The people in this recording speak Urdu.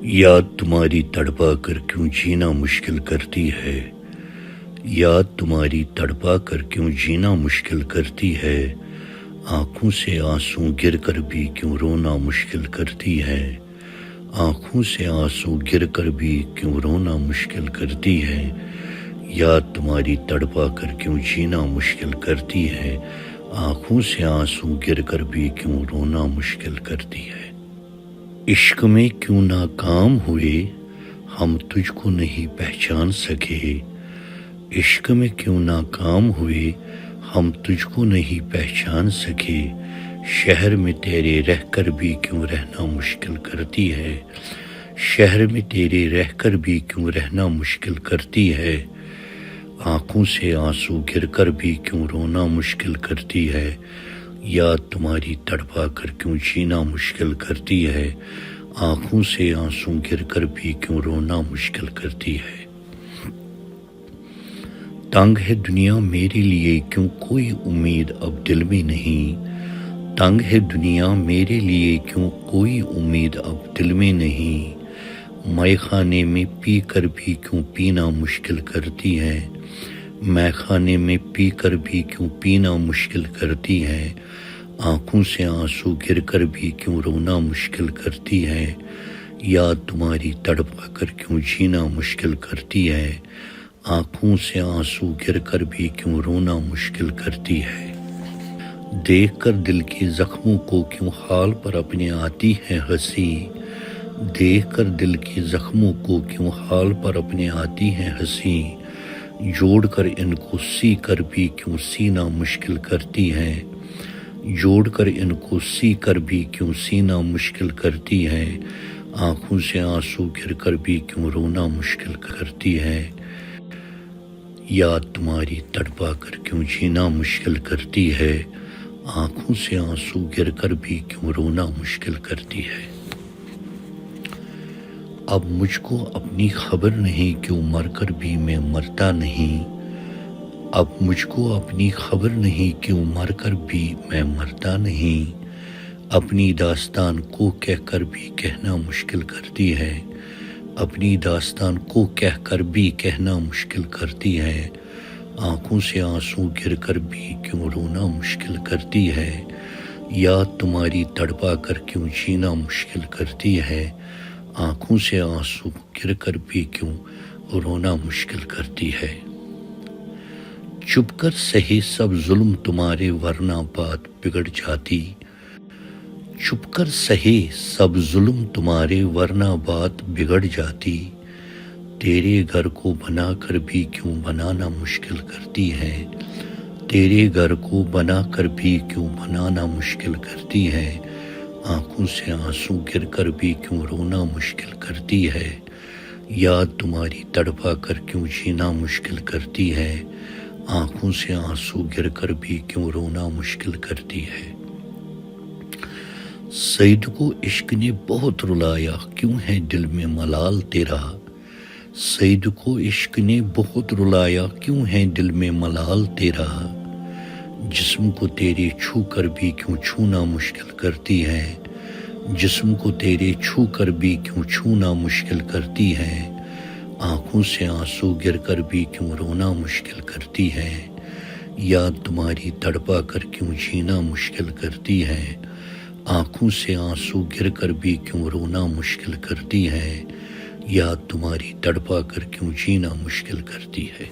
یاد تمہاری تڑپا کر کیوں جینا مشکل کرتی ہے، یاد تمہاری تڑپا کر کیوں جینا مشکل کرتی ہے، آنکھوں سے آنسو گر کر بھی کیوں رونا مشکل کرتی ہے، آنکھوں سے آنسو گر کر بھی کیوں رونا مشکل کرتی ہے، یاد تمہاری تڑپا کر کیوں جینا مشکل کرتی ہے، آنکھوں سے آنسو گر کر بھی کیوں رونا مشکل کرتی ہے۔ عشق میں کیوں ناکام ہوئے ہم تجھ کو نہیں پہچان سکے، عشق میں کیوں ناکام ہوئے ہم تجھ کو نہیں پہچان سکے، شہر میں تیرے رہ کر بھی کیوں رہنا مشکل کرتی ہے، شہر میں تیرے رہ کر بھی کیوں رہنا مشکل کرتی ہے، آنکھوں سے آنسو گر کر بھی کیوں رونا مشکل کرتی ہے، یاد تمہاری تڑپا کر کیوں جینا مشکل کرتی ہے، آنکھوں سے آنسو گر کر بھی کیوں رونا مشکل کرتی ہے۔ تنگ ہے دنیا میرے لیے کیوں کوئی امید اب دل میں نہیں، تنگ ہے دنیا میرے لیے کیوں کوئی امید اب دل میں نہیں، مے خانے میں پی کر بھی کیوں پینا مشکل کرتی ہے، مے خانے میں پی کر بھی کیوں پینا مشکل کرتی ہے، آنکھوں سے آنسو گر کر بھی کیوں رونا مشکل کرتی ہے، یاد تمہاری تڑپا کر کیوں جینا مشکل کرتی ہے، آنکھوں سے آنسو گر کر بھی کیوں رونا مشکل کرتی ہے۔ دیکھ کر دل کے زخموں کو کیوں حال پر اپنے آتی ہے ہنسی، دیکھ کر دل کے زخموں کو کیوں حال پر اپنے آتی ہے ہنسی، جوڑ کر ان کو سی کر بھی کیوں سینا مشکل کرتی ہے، جوڑ کر ان کو سی کر بھی کیوں سینا مشکل کرتی ہے، آنکھوں سے آنسو گر کر بھی کیوں رونا مشکل کرتی ہے، یاد تمہاری تڑپا کر کیوں جینا مشکل کرتی ہے، آنکھوں سے آنسو گر کر بھی کیوں رونا مشکل کرتی ہے۔ اب مجھ کو اپنی خبر نہیں کیوں مر کر بھی میں مرتا نہیں، اب مجھ کو اپنی خبر نہیں کیوں مر کر بھی میں مرتا نہیں، اپنی داستان کو کہہ کر بھی کہنا مشکل کرتی ہے، اپنی داستان کو کہہ کر بھی کہنا مشکل کرتی ہے، آنکھوں سے آنسو گر کر بھی کیوں رونا مشکل کرتی ہے، یاد تمہاری تڑپا کر کیوں جینا مشکل کرتی ہے، آنکھوں سے آنسو گر کر بھی کیوں رونا مشکل کرتی ہے۔ چھپ کر سہے سب ظلم تمہارے ورنہ بات بگڑ جاتی، چھپ کر سہے سب ظلم تمہارے ورنہ بات بگڑ جاتی، تیرے گھر کو بنا کر بھی کیوں بنانا مشکل کرتی ہے، تیرے گھر کو بنا کر بھی کیوں بنانا مشکل کرتی ہے، آنکھوں سے آنسو گر کر بھی کیوں رونا مشکل کرتی ہے، یاد تمہاری تڑپا کر کیوں جینا مشکل کرتی ہے، آنکھوں سے آنسو گر کر بھی کیوں رونا مشکل کرتی ہے۔ سعید کو عشق نے بہت رلایا کیوں ہے دل میں ملال تیرا، سعید کو عشق نے بہت رلایا کیوں ہے دل میں ملال تیرا، جسم کو تیرے چھو کر بھی کیوں چھونا مشکل کرتی ہے، جسم کو تیرے چھو کر بھی کیوں چھونا مشکل کرتی ہے، آنکھوں سے آنسو گر کر بھی کیوں رونا مشکل کرتی ہے، یاد تمہاری تڑپا کر کیوں جینا مشکل کرتی ہے، آنکھوں سے آنسو گر کر بھی کیوں رونا مشکل کرتی ہے، یاد تمہاری تڑپا کر کیوں جینا مشکل کرتی ہے۔